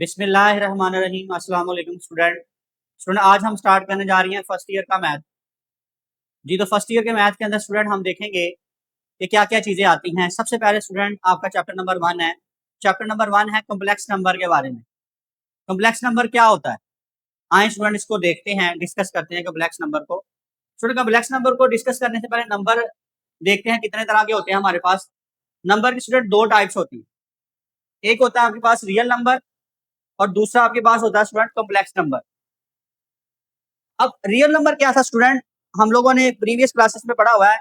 बिस्मिल्लाहिर्रहमानिर्रहीम। अस्सलाम वालेकुम स्टूडेंट आज हम स्टार्ट करने जा रही हैं फर्स्ट ईयर का मैथ। जी तो फर्स्ट ईयर के मैथ के अंदर स्टूडेंट हम देखेंगे कि क्या क्या चीज़ें आती हैं। सबसे पहले स्टूडेंट आपका चैप्टर नंबर 1 है। चैप्टर नंबर 1 है कॉम्प्लेक्स नंबर के बारे में। कॉम्प्लेक्स नंबर क्या होता है, आए स्टूडेंट इसको देखते हैं, डिस्कस करते हैं कॉम्प्लेक्स नंबर को। स्टूडेंट कॉम्प्लेक्स नंबर को डिस्कस करने से पहले नंबर देखते हैं कितने तरह के होते हैं हमारे पास। नंबर की स्टूडेंट दो टाइप्स होती है, एक होता है आपके पास रियल नंबर और दूसरा आपके पास होता है स्टूडेंट कॉम्प्लेक्स नंबर। अब रियल नंबर क्या था स्टूडेंट, हम लोगों ने प्रीवियस क्लासेस में पढ़ा हुआ है।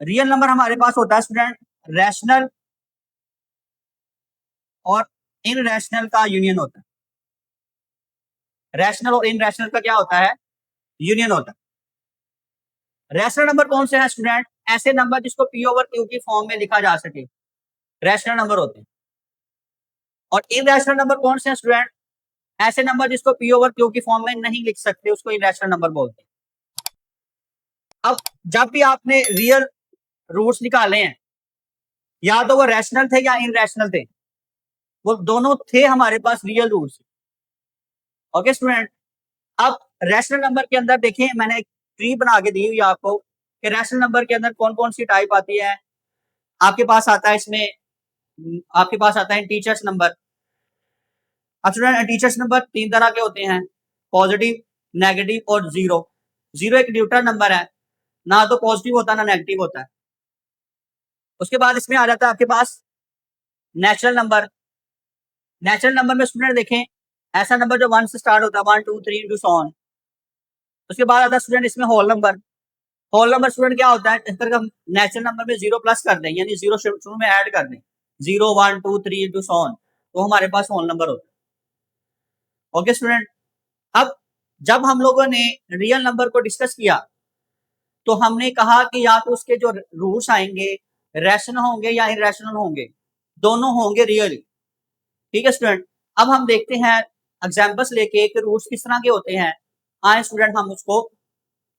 रियल नंबर हमारे पास होता है स्टूडेंट रैशनल और इनरैशनल का यूनियन होता है। रैशनल और इनरैशनल का क्या होता है, यूनियन होता है। रैशनल नंबर कौन से हैं स्टूडेंट, ऐसे नंबर जिसको पी ओवर क्यू की फॉर्म में लिखा जा सके, रैशनल नंबर होते हैं। और इनरैशनल नंबर कौन से हैं स्टूडेंट, ऐसे नंबर जिसको पी ओवर क्यू की फॉर्म में नहीं लिख सकते, उसको इनरैशनल नंबर बोलते हैं। अब जब भी आपने रियल रूट्स निकाले हैं, या तो वो रैशनल थे या इनरैशनल थे, वो दोनों थे हमारे पास रियल रूट्स। ओके स्टूडेंट, अब रैशनल नंबर के अंदर देखिए मैंने एक ट्री बना के दी हुई है आपको कि रैशनल नंबर के अंदर कौन कौन सी टाइप आती है। आपके पास आता है इसमें, आपके पास आता है टीचर्स नंबर। अब स्टूडेंट टीचर्स नंबर तीन तरह के होते हैं, पॉजिटिव, नेगेटिव और जीरो। जीरो एक न्यूट्रल नंबर है, ना तो पॉजिटिव होता है ना नेगेटिव होता है। उसके बाद इसमें आ जाता है आपके पास नेचुरल नंबर। नेचुरल नंबर में स्टूडेंट देखें ऐसा नंबर जो 1 से स्टार्ट होता है, 1 2 3 टू सो ऑन। उसके बाद आता है स्टूडेंट इसमें whole number. Whole number student क्या होता है, इस तरह का नेचुरल नंबर में जीरो प्लस कर दें, यानी जीरो शुरू में ऐड कर दें, 0 1 2 3 टू सो ऑन, तो हमारे पास होल नंबर होता है। ओके स्टूडेंट, अब जब हम लोगों ने रियल नंबर को डिस्कस किया तो हमने कहा कि या तो उसके जो रूट्स आएंगे रैशनल होंगे या इरैशनल होंगे, दोनों होंगे रियल। ठीक है स्टूडेंट, अब हम देखते हैं एग्जांपल्स लेके कि रूट्स किस तरह के होते हैं। आए स्टूडेंट हम उसको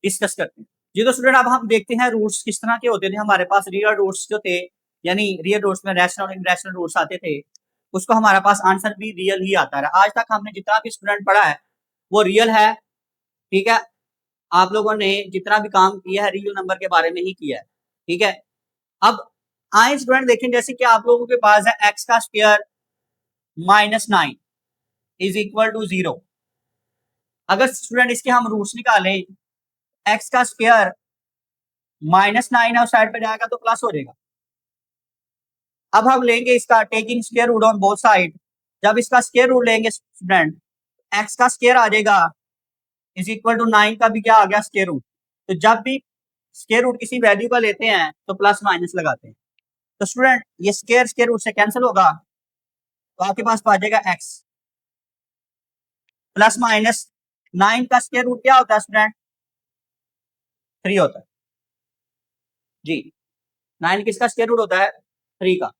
डिस्कस करते हैं। जी तो स्टूडेंट अब हम देखते हैं रूट्स किस तरह के होते थे। हमारे पास रियल रूट्स जो थे, यानी रियल रूट्स में रैशनल और इरैशनल रूट्स आते थे, उसको हमारे पास आंसर भी रियल ही आता है। आज तक हमने जितना भी स्टूडेंट पढ़ा है वो रियल है। ठीक है, आप लोगों ने जितना भी काम किया है रियल नंबर के बारे में ही किया है। ठीक है, अब आए स्टूडेंट देखें जैसे कि आप लोगों के पास है एक्स का स्क्वायर -9 इज इक्वल टू 0। अगर स्टूडेंट इसके हम रूट्स निकालें, एक्स का स्क्वायर -9 है, उस साइड पे जाएगा तो प्लस हो जाएगा। अब हम लेंगे इसका taking square root on both side. जब इसका स्क्वायर रूट लेंगे स्टूडेंट, एक्स का स्क्वायर आ जाएगा इज इक्वल टू 9 का भी क्या आ गया, स्क्वायर रूट। तो जब भी स्क्वायर रूट किसी वैल्यू का लेते हैं तो प्लस माइनस लगाते हैं। तो स्टूडेंट ये स्क्वायर स्क्वायर रूट से कैंसिल होगा, तो आपके पास आ जाएगा एक्स प्लस माइनस 9 का स्क्वायर रूट क्या होता है स्टूडेंट, 3 होता है। जी 9 किसका स्क्वायर रूट होता है, 3 का।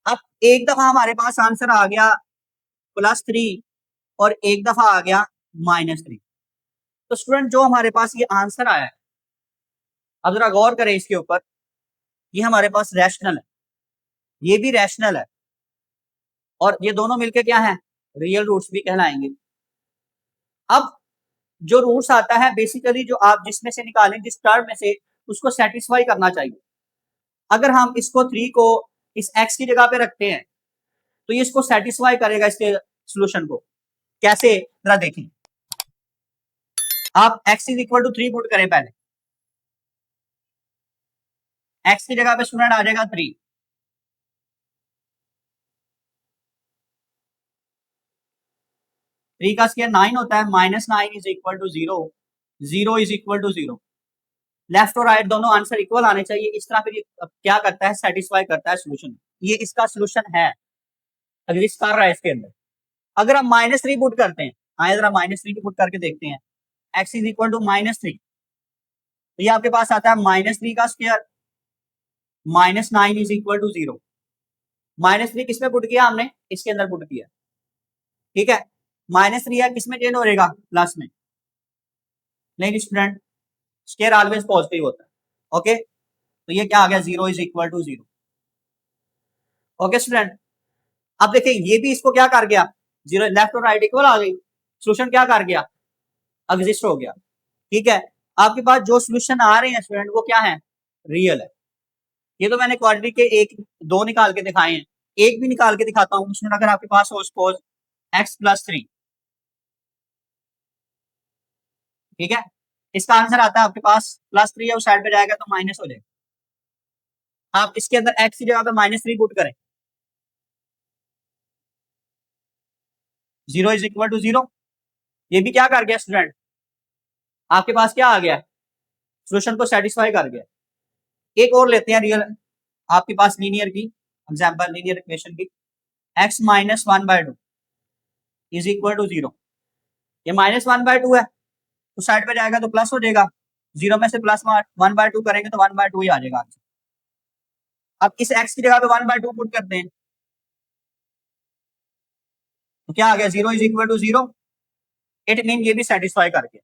अब एक दफा हमारे पास आंसर आ गया +3 और एक दफा आ गया -3। तो स्टूडेंट जो हमारे पास ये आंसर आया है, अब जरा गौर करें इसके ऊपर, ये हमारे पास रैशनल है, ये भी रैशनल है, और ये दोनों मिलके क्या है, रियल रूट्स भी कहलाएंगे। अब जो रूट्स आता है बेसिकली जो आप जिसमें से निकालें, जिस टर्म में से, उसको सेटिस्फाई करना चाहिए। अगर हम इसको 3 को इस x की जगह पे रखते हैं तो ये इसको सेटिस्फाई करेगा, इसके सोल्यूशन को। कैसे, जरा देखें। आप x is equal to 3 put करें पहले, x की जगह पे स्टूडेंट आ जाएगा 3। 3 का स्क्वायर 9 होता है, -9 is equal to 0, 0 is equal to 0। Left और राइट दोनों आंसर इक्वल आने चाहिए। इस तरह फिर क्या करता है, सेटिस्फाई करता है सोल्यूशन। ये इसका सोल्यूशन है, एग्जिस्ट कर रहा है इसके अंदर। अगर हम -3 पुट करते हैं, आए जरा -3 पुट करके देखते हैं, x इज इक्वल टू -3, तो ये आपके पास आता है -3 का स्क्वायर -9 इज इक्वल टू 0। -3 किसमें पुट किया हमने, इसके अंदर पुट किया। ठीक है, -3 है, किसमें चेंज हो जाएगा, प्लस में। नहीं स्टूडेंट, स्क्वायर ऑलवेज पॉजिटिव होता है। ओके, तो ये क्या आ गया, 0 is equal to 0। Okay student, अब देखिए ये भी इसको क्या कर गया, जीरो लेफ्ट और राइट इक्वल आ गई, सोल्यूशन क्या कर गया, एग्जिस्ट हो गया। ठीक है, आपके पास जो सोल्यूशन आ रहे हैं स्टूडेंट वो क्या है, रियल है। ये तो मैंने क्वाड्रेटिक के एक दो निकाल के दिखाए हैं, एक भी निकाल के दिखाता हूँ स्टूडेंट। अगर आपके पास हो सपोज x+3, ठीक है, इसका आंसर आता है आपके पास +3 है, उस साइड पे जाएगा तो माइनस हो जाएगा। आप इसके अंदर x की जगह पे -3 पुट करें, 0 इज इक्वल टू 0। ये भी क्या कर गया स्टूडेंट, आपके पास क्या आ गया, सोल्यूशन को सेटिस्फाई कर गया। एक और लेते हैं रियल, आपके पास लीनियर की एग्जांपल, लीनियर इक्वेशन की, x - 1/2 इज इक्वल टू 0। ये -1/2 है, तो साइड पे जाएगा तो प्लस हो जाएगा, 0 में से प्लस 1/2 करेंगे तो 1/2 ही आ जाएगा आंसर। अब इस x की जगह पे 1/2 पुट करते हैं, तो क्या आ गया, 0 is equal to 0। It mean ये भी सेटिस्फाई कर गया।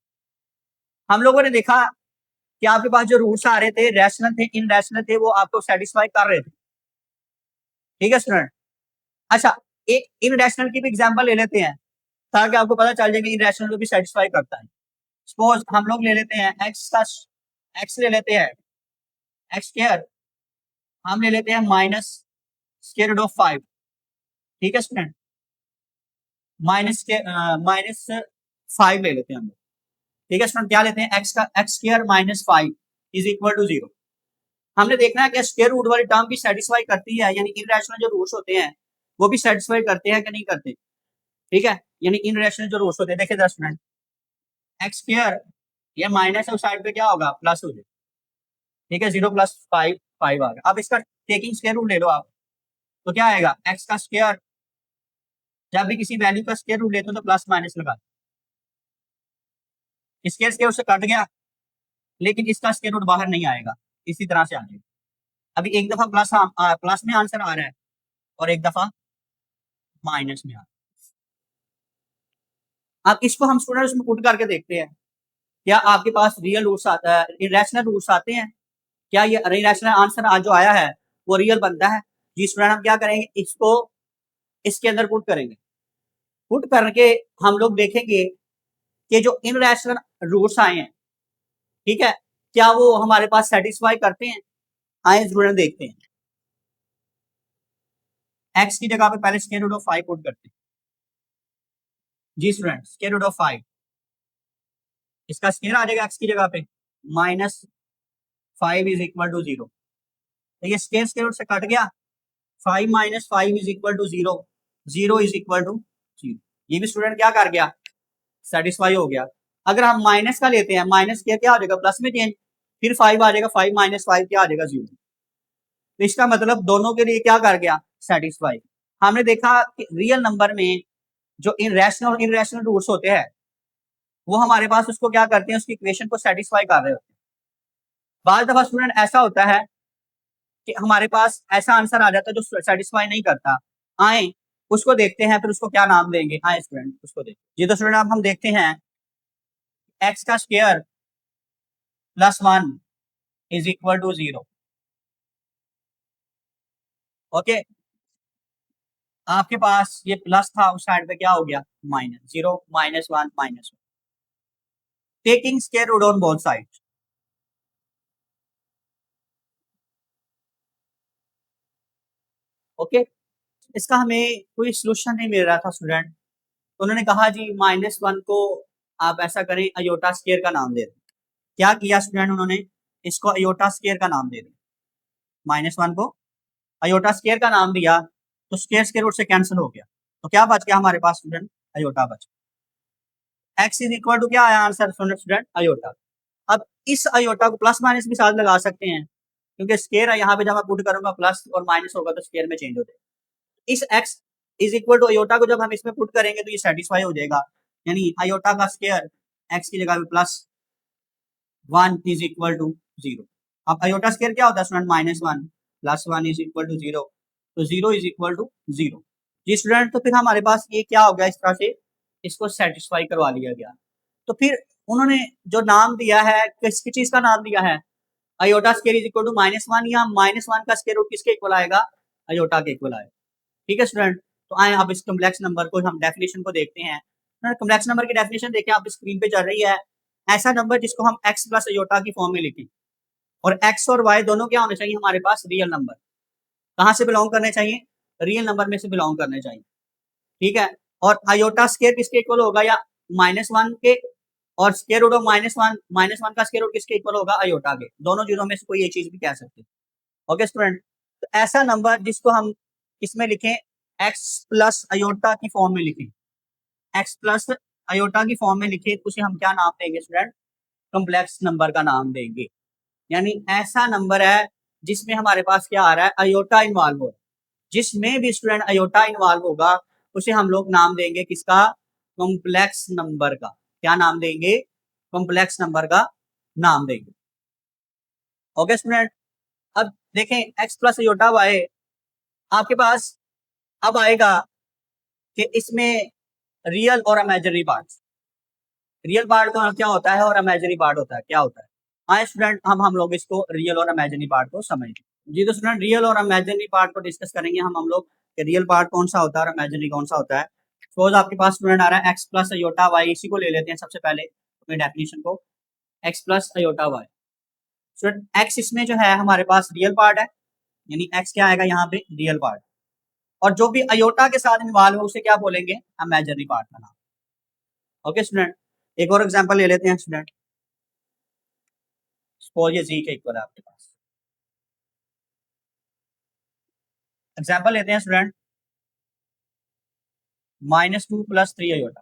हम लोगों ने देखा कि आपके पास जो रूट्स आ रहे थे रैशनल थे, इनरैशनल थे, वो आपको सेटिस्फाई कर रहे थे। ठीक है स्टूडेंट, अच्छा एक इनरैशनल की भी एग्जांपल ले लेते हैं ताकि आपको पता चल जाए कि इनरैशनल को भी सेटिस्फाई करता है। सपोज हम लोग ले लेते हैं एक्स ले लेते हैं एक्स स्क्वायर, हम ले लेते हैं माइनस स्क्वायर रूट ऑफ 5। ठीक है स्टूडेंट, -5 ले लेते हैं हम लोग। ठीक है स्टूडेंट, क्या लेते हैं, एक्स का x square -5 is equal to 0। हमने देखना है कि स्क्वायर रूट वाली टर्म भी सेटिस्फाई करती है, यानी इनरैशनल जो रूट्स होते हैं वो भी सेटिस्फाई करते हैं कि नहीं करते। ठीक है, यानी इनरैशनल जो रूट्स होते हैं, देखिए स्टूडेंट, एक्स स्क्वायर ये माइनस है, उस साइड पे क्या होगा, प्लस हो जाएगा। ठीक है, 0 + 5 5 आ गया। अब इसका टेकिंग स्क्वायर रूट ले लो आप, तो क्या आएगा, एक्स का स्क्वायर, जब भी किसी वैल्यू का स्क्वायर रूट लेते हो तो प्लस माइनस लगा, स्क्वायर स्क्वायर उससे कट गया, लेकिन इसका स्क्वायर रूट बाहर नहीं आएगा, इसी तरह से आ जाएगा। अभी एक दफा प्लस में आंसर आ रहा है और एक दफा माइनस में आ रहा है। अब इसको हम स्टूडेंट उसमें पुट करके देखते हैं, क्या आपके पास रियल रूट्स आता है, इरेशनल रूट्स आते हैं, क्या ये इरेशनल आंसर आज जो आया है वो रियल बनता है। जी स्टूडेंट, हम क्या करेंगे, इसको इसके अंदर पुट करेंगे, पुट करके हम लोग देखेंगे कि जो इनरैशनल रूट्स आए हैं, ठीक है, क्या वो हमारे पास सेटिस्फाई करते हैं। आए स्टूडेंट देखते हैं, एक्स की जगह पे पहले स्क्वायर रूट ऑफ 5 पुट करते हैं। जी स्टूडेंट, स्क्वायर रूट ऑफ 5, इसका स्क्वायर आ जाएगा एक्स की जगह पे, -5 इज इक्वल टू 0। तो ये स्क्वायर स्क्वायर रूट से कट गया, 5 - 5 is equal to 0, 0 is equal to 0। ये भी स्टूडेंट क्या कर गया, सेटिस्फाई हो गया। अगर हम माइनस का लेते हैं, माइनस क्या हो जाएगा, प्लस में चेंज, फिर 5 आ जाएगा, 5 - 5 क्या आ जाएगा, 0। तो इसका मतलब दोनों के लिए क्या कर गया, सेटिस्फाई। हमने देखा कि रियल नंबर में जो इनरैशनल और इनरैशनल रूट्स होते हैं वो हमारे पास उसको क्या करते हैं, उसकी इक्वेशन को सेटिस्फाई कर रहे होते हैं। बाद दफा स्टूडेंट ऐसा होता है कि हमारे पास ऐसा आंसर आ जाता है जो सेटिस्फाई नहीं करता। आए उसको देखते हैं, फिर उसको क्या नाम देंगे, आए स्टूडेंट उसको देखते हैं। जी तो स्टूडेंट, अब हम देखते हैं एक्स का square +1 is equal to 0। Okay, आपके पास ये प्लस था, उस साइड पे क्या हो गया, -0 -1 -1, taking square root on both sides. Okay, इसका हमें कोई सोल्यूशन नहीं मिल रहा था स्टूडेंट, तो उन्होंने कहा जी -1 को आप ऐसा करें, अयोटा स्क्वायर का नाम दे दें। क्या किया स्टूडेंट, उन्होंने इसको अयोटा स्क्वायर का नाम दे दिया, -1 को अयोटा स्क्वायर का नाम दिया, तो स्क्वायर स्क्वायर रूट से कैंसिल हो गया, तो क्या बच गया हमारे पास स्टूडेंट, अयोटा बच गया। एक्स इज इक्वल टू क्या आया आंसर स्टूडेंट, अयोटा। अब इस अयोटा को प्लस माइनस भी साथ लगा सकते हैं, क्योंकि स्क्वायर है, यहाँ पे जब मैं पुट करूंगा प्लस और माइनस होगा तो स्क्वायर में चेंज हो जाएगा। इस x is equal to aorta को जब हम इसमें पुट करेंगे तो ये सेटिस्फाई हो जाएगा, यानी अयोटा का स्क्वायर एक्स की जगह पे +1 इज इक्वल टू 0। अब अयोटा स्क्वायर क्या होता है स्टूडेंट, -1 +1 इज इक्वल टू 0, तो 0 इज इक्वल टू 0। जी स्टूडेंट, तो फिर हमारे पास ये क्या हो गया, इस तरह से इसको सेटिस्फाई करवा लिया गया। तो फिर उन्होंने जो नाम दिया है, किस चीज का नाम दिया है, iota square is equal to -1, या -1 का स्क्वायर रूट किसके इक्वल आएगा, अयोटा के इक्वल आएगा। ठीक है स्टूडेंट, तो आए अब इस कम्प्लेक्स नंबर को हम डेफिनेशन को देखते हैं। कम्प्लेक्स नंबर की डेफिनेशन देखें, आप स्क्रीन पे चल रही है। ऐसा नंबर जिसको हम x प्लस अयोटा की फॉर्म में लिखें और x और y दोनों क्या होने चाहिए हमारे पास, रियल नंबर। कहाँ से बिलोंग करने चाहिए, रियल नंबर में से बिलोंग करने चाहिए, ठीक है। और अयोटा स्केयर किसके इक्वल होगा, या -1 के, और स्केयर रूट ऑफ -1 का स्केयर रूट किसके इक्वल होगा, अयोटा के। दोनों चीजों में से कोई एक चीज भी कह सकते हैं। ओके स्टूडेंट, तो ऐसा नंबर जिसको हम इसमें लिखें x प्लस अयोटा की फॉर्म में लिखें, x प्लस अयोटा की फॉर्म में लिखे तो उसे हम क्या नाम देंगे स्टूडेंट, कम्प्लेक्स नंबर का नाम देंगे। यानी ऐसा नंबर है जिसमें हमारे पास क्या आ रहा है, अयोटा इन्वॉल्व हो, जिसमें भी स्टूडेंट अयोटा इन्वॉल्व होगा उसे हम लोग नाम देंगे किसका, कॉम्प्लेक्स नंबर का। क्या नाम देंगे, कॉम्प्लेक्स नंबर का नाम देंगे। ओके स्टूडेंट, अब देखें x प्लस अयोटा वाई, आपके पास अब आएगा कि इसमें रियल और इमेजिनरी पार्ट। रियल पार्ट का क्या होता है और इमेजिनरी पार्ट होता है क्या होता है। आए स्टूडेंट हम लोग इसको रियल और इमेजिनरी पार्ट को समझेंगे। जी तो स्टूडेंट रियल और इमेजिनरी पार्ट को डिस्कस करेंगे हम लोग कि रियल पार्ट कौन सा होता है और इमेजिनरी कौन सा होता है। सपोज आपके पास स्टूडेंट आ रहा है x प्लस अयोटा वाई, इसी को ले लेते हैं सबसे पहले अपनी डेफिनेशन को, x plus iota y. Student x इसमें जो है हमारे पास रियल पार्ट है, यानी x क्या आएगा यहाँ पे, रियल पार्ट। और जो भी अयोटा के साथ इन्वॉल्व है उसे क्या बोलेंगे, इमेजिनरी पार्ट का नाम। ओके स्टूडेंट, एक और एग्जांपल ले लेते हैं स्टूडेंट। सपोज ये जी के इक्वल है आपके पास, एग्जांपल लेते हैं स्टूडेंट, -2 + 3 अयोटा,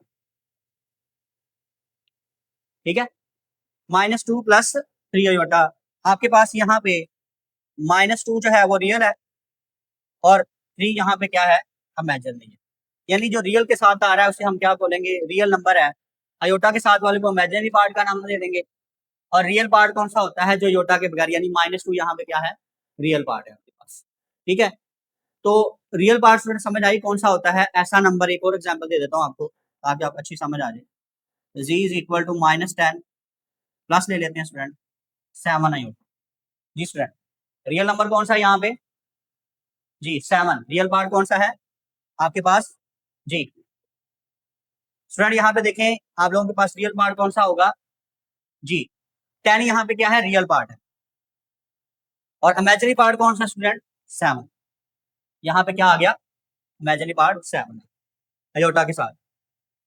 ठीक है। -2 + 3 अयोटा, आपके पास यहाँ पे -2 जो है वो रियल है और 3 यहाँ पे क्या है, इमेजिनरी है। यानी जो रियल के साथ आ रहा है उसे हम क्या बोलेंगे, रियल नंबर है। अयोटा के साथ वाले को इमेजिनरी पार्ट का नाम दे देंगे। और रियल पार्ट कौन सा होता है, जो अयोटा के बगैर, यानी -2 यहाँ पे क्या है, रियल पार्ट है आपके पास, ठीक है। तो रियल पार्ट स्टूडेंट समझ आई कौन सा होता है। ऐसा नंबर एक और एग्जांपल दे देता हूँ आपको ताकि आपको अच्छी समझ आ जाए। z is equal to -10 plus ले लेते हैं स्टूडेंट 7 अयोटा। जी स्टूडेंट, रियल नंबर कौन सा है यहाँ पे, जी 7। रियल पार्ट कौन सा है आपके पास, जी स्टूडेंट यहाँ पे देखें आप लोगों के पास रियल पार्ट कौन सा होगा, जी 10 यहाँ पे क्या है, रियल पार्ट है। और इमेजिनरी पार्ट कौन सा स्टूडेंट, 7। यहाँ पे क्या आ गया, इमेजिनरी पार्ट 7 अयोटा के साथ,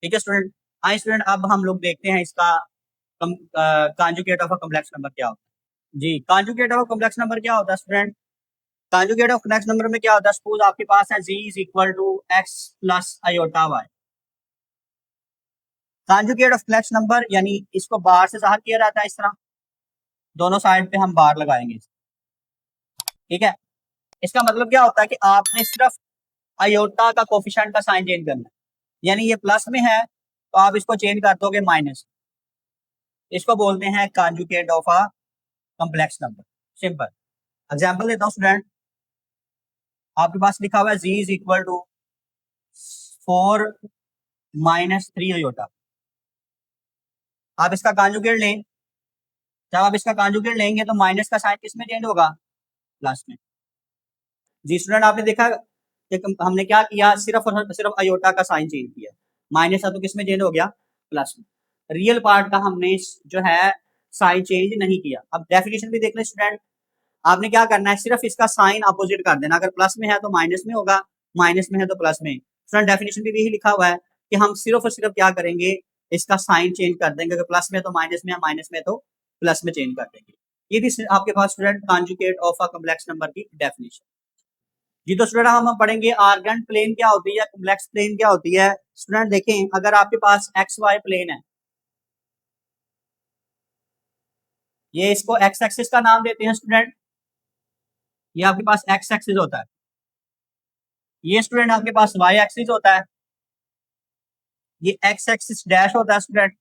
ठीक है स्टूडेंट। आइए स्टूडेंट अब हम लोग देखते हैं इसका conjugate of a complex number क्या होता है। जी कॉन्जुगेट ऑफ कॉम्प्लेक्स नंबर क्या होता है student, conjugate of complex number में क्या होता है, सपोज आपके पास है z is equal to x plus iota y। Conjugate of complex number यानी इसको बार से ज़ाहिर किया जाता है, इस तरह दोनों साइड पे हम बार लगाएंगे, ठीक है। इसका मतलब क्या होता है कि आपने सिर्फ अयोटा का कोफिशिएंट का साइन चेंज करना है, यानी ये प्लस में है तो आप इसको चेंज कर दोगे माइनस। इसको बोलते हैं conjugate of a complex number, simple. Example देता हूं स्टूडेंट, आपके पास लिखा हुआ है z is equal to 4 - 3 iota. आप इसका कॉन्जुगेट लें, जब आप इसका कॉन्जुगेट लेंगे तो माइनस का साइन किस में चेंज होगा, प्लस में। जी स्टूडेंट, आपने देखा कि हमने क्या किया, सिर्फ और सिर्फ अयोटा का साइन चेंज किया, माइनस था तो किस में चेंज हो गया, प्लस में। रियल पार्ट का हमने जो है साइन चेंज नहीं किया। अब डेफिनेशन भी देख लें स्टूडेंट, आपने क्या करना है, सिर्फ इसका साइन अपोजिट कर देना। अगर प्लस में है तो माइनस में होगा, माइनस में है तो प्लस में। स्टूडेंट डेफिनेशन में भी यही लिखा हुआ है कि हम सिर्फ और सिर्फ क्या करेंगे, इसका साइन चेंज कर देंगे। अगर प्लस में है तो माइनस में है, माइनस में है तो प्लस में चेंज कर देंगे। ये थी आपके पास student conjugate of a complex number की डेफिनेशन। जी तो स्टूडेंट हम पढ़ेंगे आर्गेंट प्लेन क्या होती है, कॉम्प्लेक्स प्लेन क्या होती है। स्टूडेंट देखें, अगर आपके पास एक्स वाई प्लेन है, ये इसको एक्स एक्सिस का नाम देते हैं स्टूडेंट, ये आपके पास एक्स एक्सिस होता है। ये स्टूडेंट आपके पास वाई एक्सिस होता है, ये एक्स एक्सिस डैश होता है स्टूडेंट,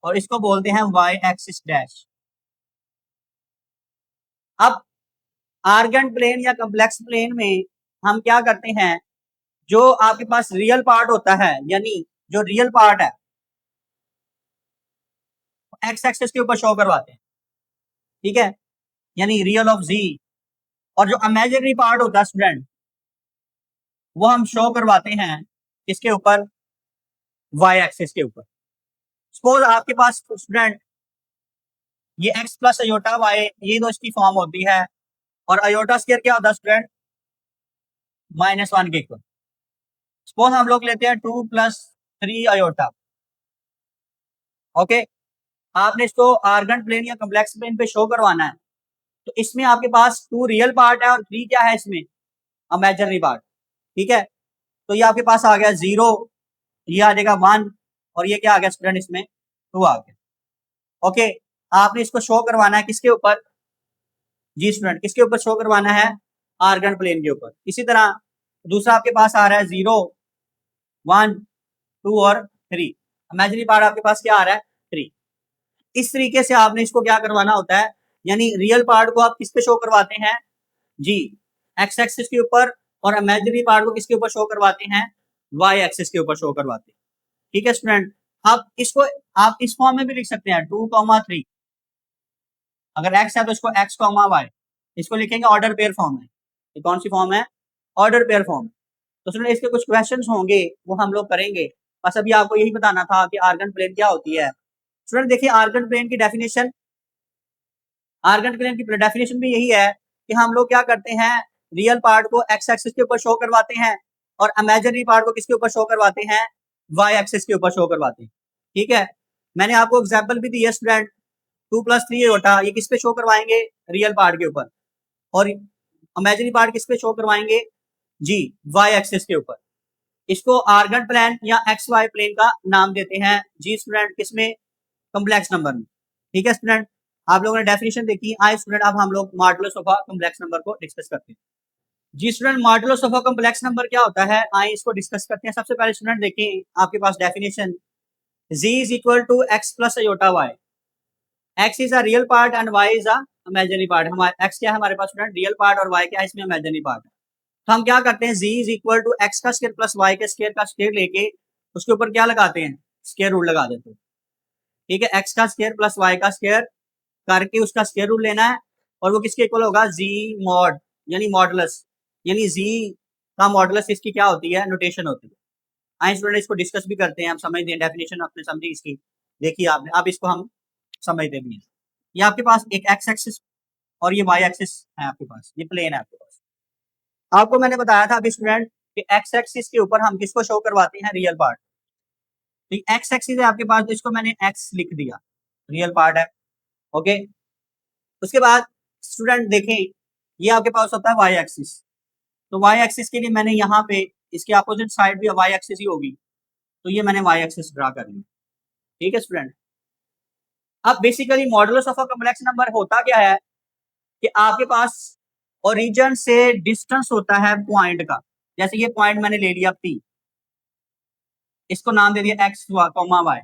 और इसको बोलते हैं वाई एक्सिस डैश। अब आर्गेंट प्लेन या कॉम्प्लेक्स प्लेन में हम क्या करते हैं, जो आपके पास रियल पार्ट होता है, यानी जो रियल पार्ट है एक्स एक्सिस के ऊपर शो करवाते हैं, ठीक है, यानी रियल ऑफ जी। और जो इमेजिनरी पार्ट होता है स्टूडेंट, वो हम शो करवाते हैं किसके ऊपर, वाई एक्सिस के ऊपर। सपोज आपके पास स्टूडेंट ये एक्स प्लस अयोटा वाई ये तो इसकी फॉर्म होती है, और अयोटा स्क्वायर क्या होता है स्टूडेंट, -1 के इक्वल। सपोज हम लोग लेते हैं 2 + 3 अयोटा। ओके, आपने इसको आर्गन प्लेन या कॉम्प्लेक्स प्लेन पे शो करवाना है, तो इसमें आपके पास 2 रियल पार्ट है और 3 क्या है इसमें, इमेजिनरी पार्ट। ठीक है, तो ये आपके पास आ गया 0, ये आ जाएगा 1, और ये क्या आ गया स्टूडेंट इसमें 2 आ गया। ओके, आपने इसको शो करवाना है किसके ऊपर, जी स्टूडेंट किसके ऊपर शो करवाना है, आर्गन प्लेन के ऊपर। इसी तरह दूसरा आपके पास आ रहा है 0, 1, 2 और 3, इमेजिनरी पार्ट आपके पास क्या आ रहा है 3। इस तरीके से आपने इसको क्या करवाना होता है, यानी रियल पार्ट को आप किस पे शो करवाते हैं, जी एक्स एक्सिस के ऊपर, और इमेजिनरी पार्ट को किसके ऊपर शो करवाते हैं, वाई एक्सिस के ऊपर शो करवाते हैं। ठीक है स्टूडेंट, आप इसको आप इस फॉर्म में भी लिख सकते हैं 2, 3। अगर एक्स है तो इसको एक्स, वाई, इसको लिखेंगे ऑर्डर पेयर फॉर्म में। ये कौन सी फॉर्म है, ऑर्डर पेयर फॉर्म। तो स्टूडेंट इसके कुछ क्वेश्चंस होंगे वो हम लोग करेंगे, बस अभी आपको यही बताना था कि आर्गन प्लेन क्या होती है। स्टूडेंट देखिए आर्गन प्लेन की डेफिनेशन, आर्गन प्लेन की डेफिनेशन भी यही है कि हम लोग क्या करते हैं, रियल पार्ट को एक्स एक्सिस के ऊपर शो करवाते हैं, और इमेजिनरी पार्ट को किसके ऊपर शो करवाते हैं, वाई एक्सिस के ऊपर शो करवाते हैं। ठीक है, मैंने आपको एग्जाम्पल भी दिया स्टूडेंट, 2 + 3 होता ये किस पे शो करवाएंगे, रियल पार्ट के ऊपर, और इमेजिनरी पार्ट किस पे शो करवाएंगे, जी वाई एक्सिस के ऊपर। इसको आर्गन प्लेन या एक्स वाई प्लेन का नाम देते हैं जी स्टूडेंट, किसमें, कॉम्प्लेक्स नंबर में। ठीक है स्टूडेंट, आप लोगों ने डेफिनेशन देखी। आए स्टूडेंट अब हम लोग modulus of a complex number को डिस्कस करते हैं। जी student, modulus of a complex number क्या होता है, आए इसको डिस्कस करते हैं। सबसे पहले स्टूडेंट देखिए आपके पास definition, z = x + iota y। x is a real part and y is a imaginary part. हमारे x क्या है हमारे पास स्टूडेंट, रियल पार्ट, और y क्या है इसमें इमेजिनरी पार्ट है। तो हम क्या करते हैं, z = x का स्क्वायर + y के स्क्वायर का स्क्वायर लेके उसके ऊपर क्या लगाते हैं, स्क्वायर रूट लगा देते हैं। ठीक है, x का स्क्वायर + y का स्क्वायर करके उसका स्क्वायर रूट लेना है, और वो किसके इक्वल होगा, z मॉड, यानी मॉडुलस, यानी z का मॉडुलस इसकी क्या होती है, नोटेशन होती है। आइए स्टूडेंट इसको डिस्कस भी करते हैं, हम समझते हैं डेफिनेशन आपने समझी इसकी, देखिए आपने, अब इसको हम समझते भी हैं। ये आपके पास एक एक्स एक्सिस और ये वाई एक्सिस है आपके पास, ये प्लेन है आपके पास। आपको मैंने बताया था अभी स्टूडेंट कि एक्स एक्सिस के ऊपर हम किसको शो करवाते हैं, रियल पार्ट। तो एक्स एक्सिस है आपके पास, तो इसको मैंने एक्स लिख दिया, रियल पार्ट है। ओके, उसके बाद स्टूडेंट देखें ये आपके पास होता है वाई एक्सिस। तो वाई एक्सिस के लिए मैंने यहाँ पे इसके अपोजिट साइड भी वाई एक्सिस ही होगी, तो ये मैंने वाई एक्सिस ड्रा कर लिया। ठीक है स्टूडेंट, अब basically modulus of a complex number होता क्या है कि आपके पास ओरिजिन से डिस्टेंस होता है पॉइंट का। जैसे ये पॉइंट मैंने ले लिया P, इसको नाम दे दिया x, y।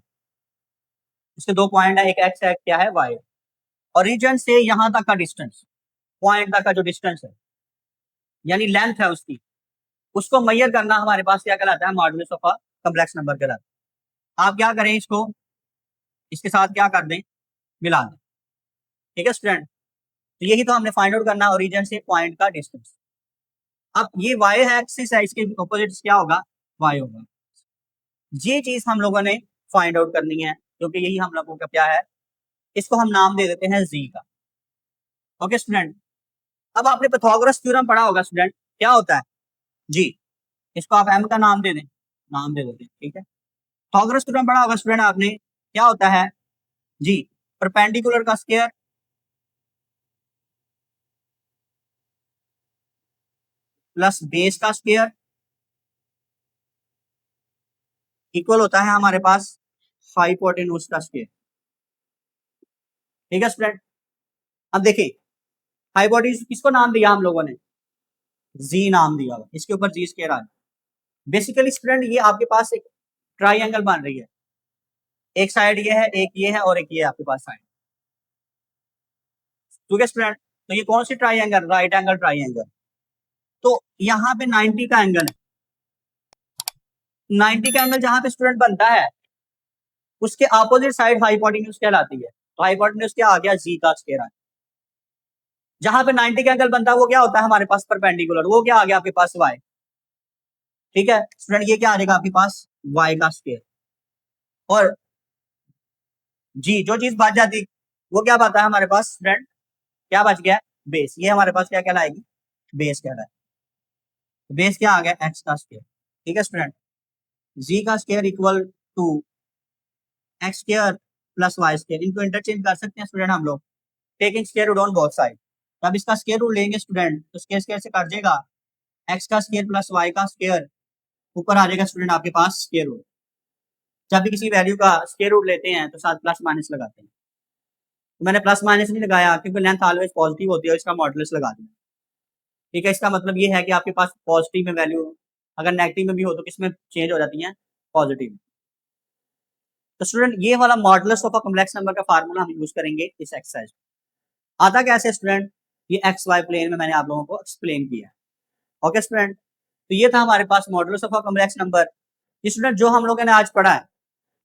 इसके दो पॉइंट है, एक x है, क्या है y। ओरिजिन से यहां तक का डिस्टेंस, पॉइंट तक का जो डिस्टेंस है, यानी लेंथ है उसकी, उसको मेजर करना हमारे पास क्या कहलाता है, modulus of a complex number कहलाता है। आप क्या करें, इसको इसके साथ क्या कर दें, मिला दें। ठीक है स्टूडेंट, तो यही तो हमने फाइंड आउट करना, ओरिजिन से पॉइंट का डिस्टेंस। अब ये वाई एक्सिस है, इसके ऑपोजिट क्या होगा, वाई होगा। ये चीज हम लोगों ने फाइंड आउट करनी है, क्योंकि यही हम लोगों का क्या है, इसको हम नाम दे देते हैं जी का। ओके स्टूडेंट, अब आपने पाइथागोरस थ्योरम पढ़ा होगा स्टूडेंट, क्या होता है, जी इसको आप एम का नाम दे दें, नाम दे देते हैं। ठीक है, पाइथागोरस थ्योरम पढ़ा होगा स्टूडेंट आपने, क्या होता है, जी परपेंडिकुलर का स्क्वायर प्लस बेस का स्क्वायर इक्वल होता है हमारे पास हाइपोटेन्यूज का स्क्वायर। ठीक है स्टूडेंट, अब देखिए हाइपोटेन्यूज किसको नाम दिया हम लोगों ने, जी नाम दिया, इसके ऊपर जी स्क्वायर आ। बेसिकली स्टूडेंट ये आपके पास एक ट्राइंगल बन रही है, एक साइड ये है, एक ये है, और एक ये आपके पास साइड। ठीक है स्टूडेंट, तो ये कौन सी ट्राइंगल, राइट एंगल ट्राइंगल। तो यहाँ पे 90 का एंगल है, 90 का एंगल जहां पे स्टूडेंट बनता है उसके अपोजिट साइड हाइपोटेन्यूज कहलाती है। तो हाइपोटेन्यूज क्या आ गया, जी का स्क्वायर। जहां पे 90 का एंगल बनता है वो क्या होता है हमारे पास, परपेंडिकुलर, वो क्या आ गया आपके पास, वाई। ठीक है स्टूडेंट, ये क्या आ जाएगा आपके पास y का स्क्वायर, और जी जो चीज बच जाती वो क्या बचा है हमारे पास स्टूडेंट, क्या बच गया बेस, ये हमारे पास क्या कहलाएगी बेस कहलाएगी। बेस क्या आ गया x का स्क्वायर। ठीक है स्टूडेंट, g का square equal to x square plus y square, इनको इंटरचेंज कर सकते हैं स्टूडेंट हम लोग, taking square root on both side. तब इसका स्क्वायर रूट लेंगे स्टूडेंट तो स्क्वायर स्क्वायर से कट जाएगा, एक्स का स्क्वायर प्लस वाई का स्क्वायर, ऊपर आ जाएगा स्टूडेंट आपके पास स्क्वायर रूट। जब भी किसी वैल्यू का स्क्वायर रूट लेते हैं तो साथ प्लस माइनस लगाते हैं, तो मैंने प्लस माइनस नहीं लगाया क्योंकि लेंथ ऑलवेज पॉजिटिव होती है, इसका मॉडुलस लगा दिया। ठीक है, इसका मतलब ये है कि आपके पास पॉजिटिव में वैल्यू अगर नेगेटिव में भी हो तो किसमें चेंज हो जाती है पॉजिटिव। तो स्टूडेंट ये वाला modulus of a complex number का फार्मूला हम यूज करेंगे इस एक्सरसाइज। आता कैसे स्टूडेंट, ये एक्स वाई प्लेन में मैंने आप लोगों को एक्सप्लेन किया। ओके स्टूडेंट, तो ये था हमारे पास modulus of a complex number. ये स्टूडेंट जो हम लोगों ने आज पढ़ा है,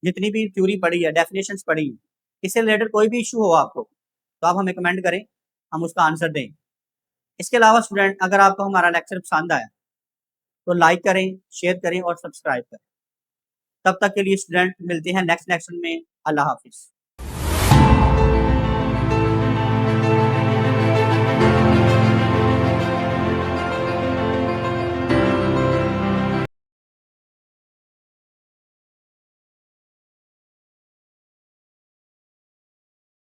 जितनी भी थ्योरी पढ़ी है, डेफिनेशंस पढ़ी है, इससे रिलेटेड कोई भी इशू हो आपको तो आप हमें कमेंट करें, हम उसका आंसर दें। इसके अलावा स्टूडेंट अगर आपको हमारा लेक्चर पसंद आया तो लाइक करें, शेयर करें और सब्सक्राइब करें। तब तक के लिए स्टूडेंट मिलते हैं नेक्स्ट लेक्चर में। अल्लाह हाफिज।